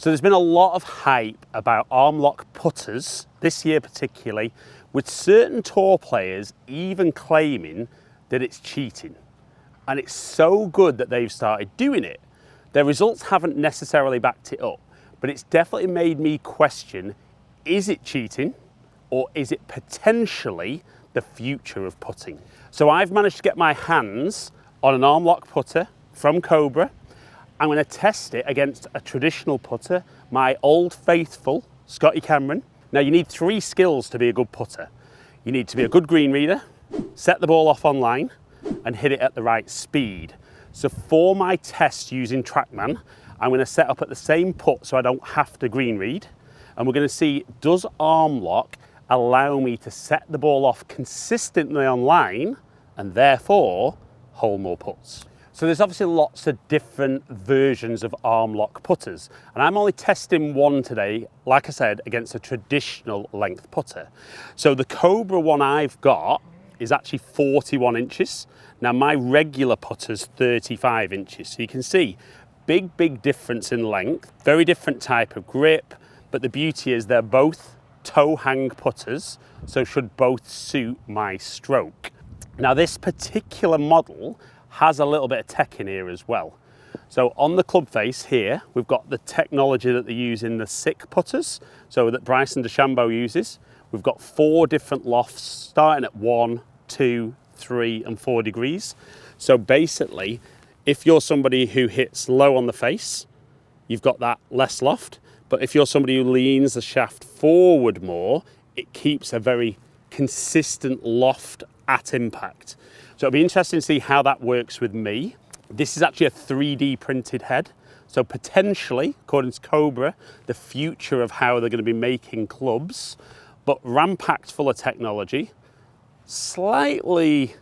So there's been a lot of hype about Armlock putters, this year particularly, with certain tour players even claiming that it's cheating. And it's so good that they've started doing it. Their results haven't necessarily backed it up, but it's definitely made me question, is it cheating or is it potentially the future of putting? So I've managed to get my hands on an Armlock putter from Cobra. I'm going to test it against a traditional putter, my old faithful Scotty Cameron. Now you need 3 skills to be a good putter. You need to be a good green reader, set the ball off online, and hit it at the right speed. So for my test using Trackman, I'm going to set up at the same putt so I don't have to green read. And we're going to see, does Armlock allow me to set the ball off consistently online and therefore hole more putts? So there's obviously lots of different versions of Armlock putters, and I'm only testing one today, like I said, against a traditional length putter. So the Cobra one I've got is actually 41 inches. Now my regular putter's 35 inches. So you can see, big difference in length, very different type of grip, but the beauty is they're both toe hang putters, so should both suit my stroke. Now this particular model has a little bit of tech in here as well. So on the club face here, we've got the technology that they use in the SICK putters, so that Bryson DeChambeau uses. We've got 4 different lofts, starting at 1, 2, 3, and 4 degrees. So basically, if you're somebody who hits low on the face, you've got that less loft. But if you're somebody who leans the shaft forward more, it keeps a very consistent loft at impact. So it'll be interesting to see how that works with me. This is actually a 3D printed head. So potentially, according to Cobra, the future of how they're going to be making clubs, but ram-packed full of technology. Slightly,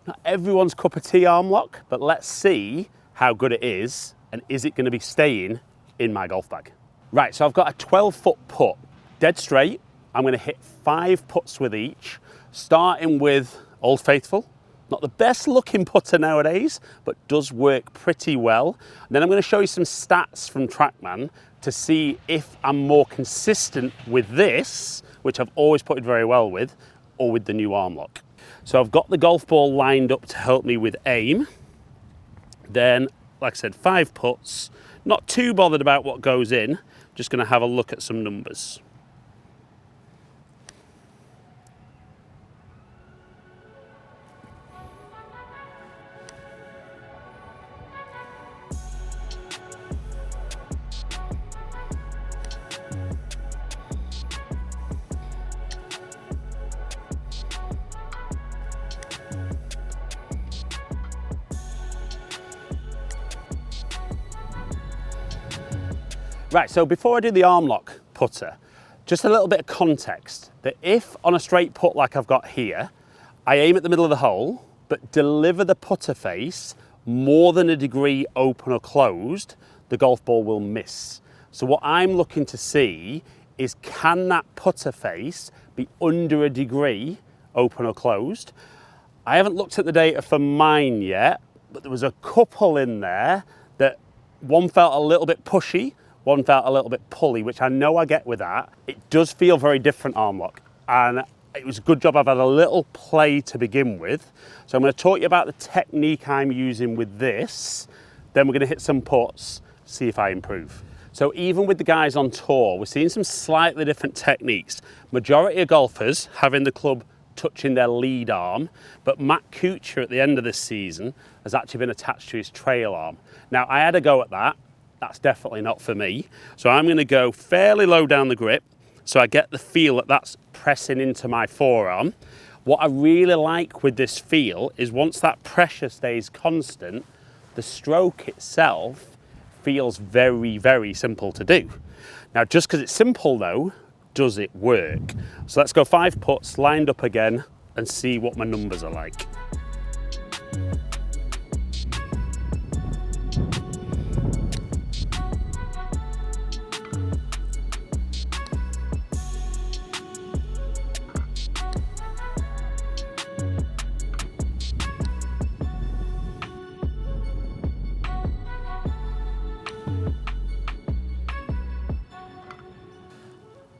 not everyone's cup of tea Armlock, but let's see how good it is, and is it going to be staying in my golf bag? Right, so I've got a 12-foot putt, dead straight. I'm going to hit 5 putts with each, starting with Old Faithful. Not the best looking putter nowadays, but does work pretty well. And then I'm going to show you some stats from Trackman to see if I'm more consistent with this, which I've always putted very well with, or with the new Armlock. So I've got the golf ball lined up to help me with aim. Then, like I said, 5 putts. Not too bothered about what goes in, just going to have a look at some numbers. Right, so before I do the Armlock putter, just a little bit of context, that if on a straight putt like I've got here, I aim at the middle of the hole, but deliver the putter face more than a degree open or closed, the golf ball will miss. So what I'm looking to see is, can that putter face be under a degree open or closed? I haven't looked at the data for mine yet, but there was a couple in there that one felt a little bit pushy, one felt a little bit pulley, which I know I get with that. It does feel very different Armlock, and it was a good job I've had a little play to begin with. So I'm going to talk to you about the technique I'm using with this, then we're going to hit some putts, see if I improve. So even with the guys on tour, we're seeing some slightly different techniques. Majority of golfers having the club touching their lead arm, but Matt Kuchar at the end of this season has actually been attached to his trail arm. Now I had a go at that. That's definitely not for me. So I'm going to go fairly low down the grip so I get the feel that that's pressing into my forearm. What I really like with this feel is once that pressure stays constant, the stroke itself feels very simple to do. Now just because it's simple though, does it work? So let's go 5 putts lined up again and see what my numbers are like.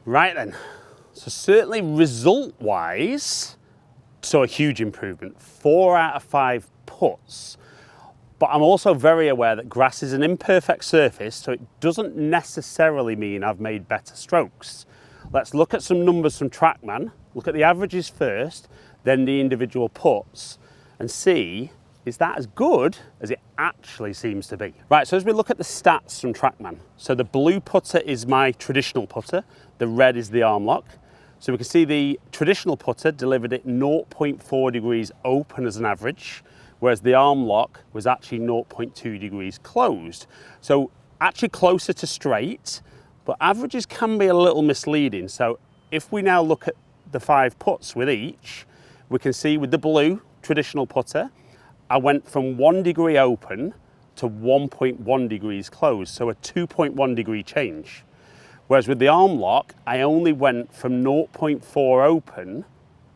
Right then, so certainly result-wise, so a huge improvement, 4 out of 5 putts. But I'm also very aware that grass is an imperfect surface, so it doesn't necessarily mean I've made better strokes. Let's look at some numbers from Trackman, look at the averages first, then the individual putts, and see, is that as good as it actually seems to be? Right, so as we look at the stats from Trackman, so the blue putter is my traditional putter, the red is the Armlock. So we can see the traditional putter delivered it 0.4 degrees open as an average, whereas the Armlock was actually 0.2 degrees closed. So actually closer to straight, but averages can be a little misleading. So if we now look at the 5 putts with each, we can see with the blue traditional putter, I went from 1 degree open to 1.1 degrees closed, so a 2.1 degree change. Whereas with the Armlock, I only went from 0.4 open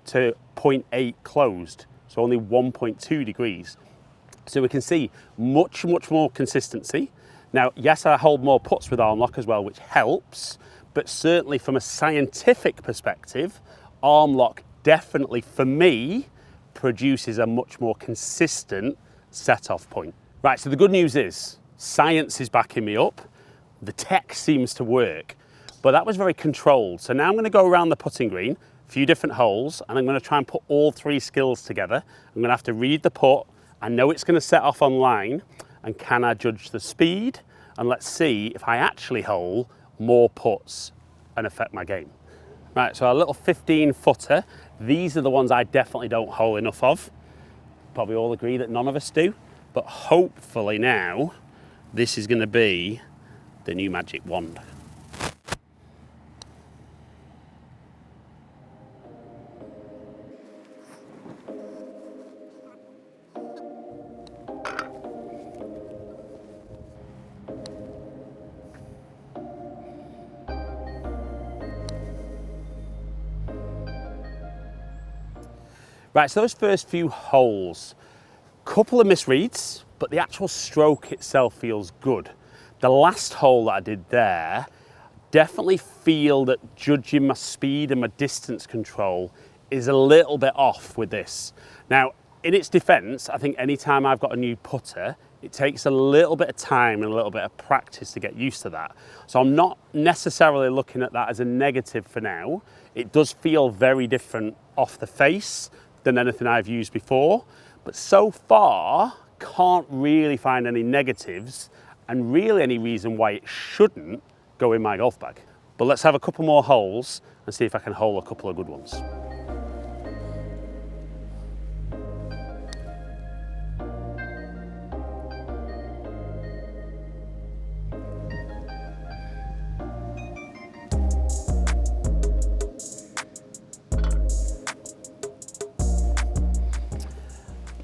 to 0.8 closed, so only 1.2 degrees. So we can see much more consistency. Now, yes, I hold more putts with Armlock as well, which helps, but certainly from a scientific perspective, Armlock definitely, for me, produces a much more consistent set-off point. Right, so the good news is, science is backing me up, the tech seems to work, but that was very controlled. So now I'm going to go around the putting green, a few different holes, and I'm going to try and put all 3 skills together. I'm going to have to read the putt. I know it's going to set off on line, and can I judge the speed? And let's see if I actually hole more putts and affect my game. Right, so a little 15-footer. These are the ones I definitely don't hole enough of. Probably all agree that none of us do, but hopefully now this is going to be the new magic wand. Right, so those first few holes, couple of misreads, but the actual stroke itself feels good. The last hole that I did there, definitely feel that judging my speed and my distance control is a little bit off with this. Now, in its defense, I think anytime I've got a new putter, it takes a little bit of time and a little bit of practice to get used to that. So I'm not necessarily looking at that as a negative for now. It does feel very different off the face than anything I've used before, but so far can't really find any negatives and really any reason why it shouldn't go in my golf bag. But let's have a couple more holes and see if I can hole a couple of good ones.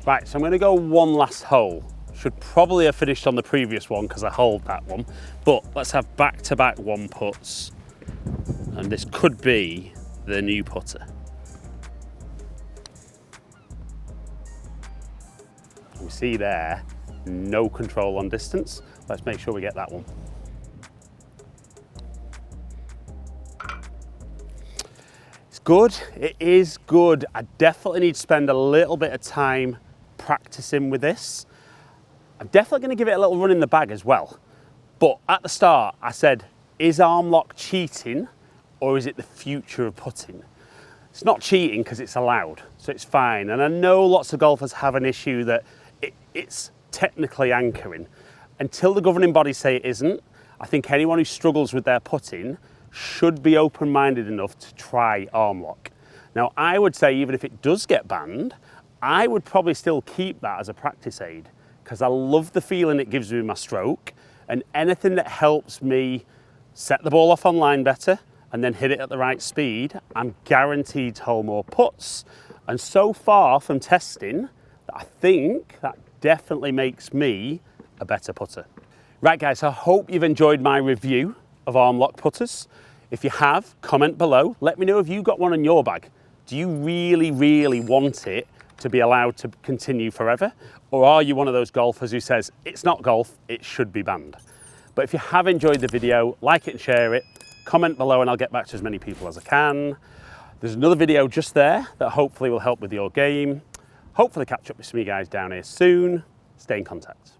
Right, so I'm going to go one last hole. Should probably have finished on the previous one because I holed that one, but let's have back-to-back 1 putts, and this could be the new putter. We see there, no control on distance. Let's make sure we get that one. It's good, it is good. I definitely need to spend a little bit of time practicing with this. I'm definitely going to give it a little run in the bag as well. But at the start, I said, is Armlock cheating or is it the future of putting? It's not cheating because it's allowed, so it's fine. And I know lots of golfers have an issue that it's technically anchoring. Until the governing bodies say it isn't, I think anyone who struggles with their putting should be open-minded enough to try Armlock. Now, I would say even if it does get banned, I would probably still keep that as a practice aid because I love the feeling it gives me with my stroke, and anything that helps me set the ball off on line better and then hit it at the right speed, I'm guaranteed to hole more putts. And so far from testing, I think that definitely makes me a better putter. Right guys, I hope you've enjoyed my review of Armlock putters. If you have, comment below. Let me know if you got one in your bag. Do you really want it to be allowed to continue forever? Or are you one of those golfers who says, it's not golf, it should be banned? But if you have enjoyed the video, like it and share it, Comment below and I'll get back to as many people as I can. There's another video just there that hopefully will help with your game. Hopefully catch up with some of you guys down here soon. Stay in contact.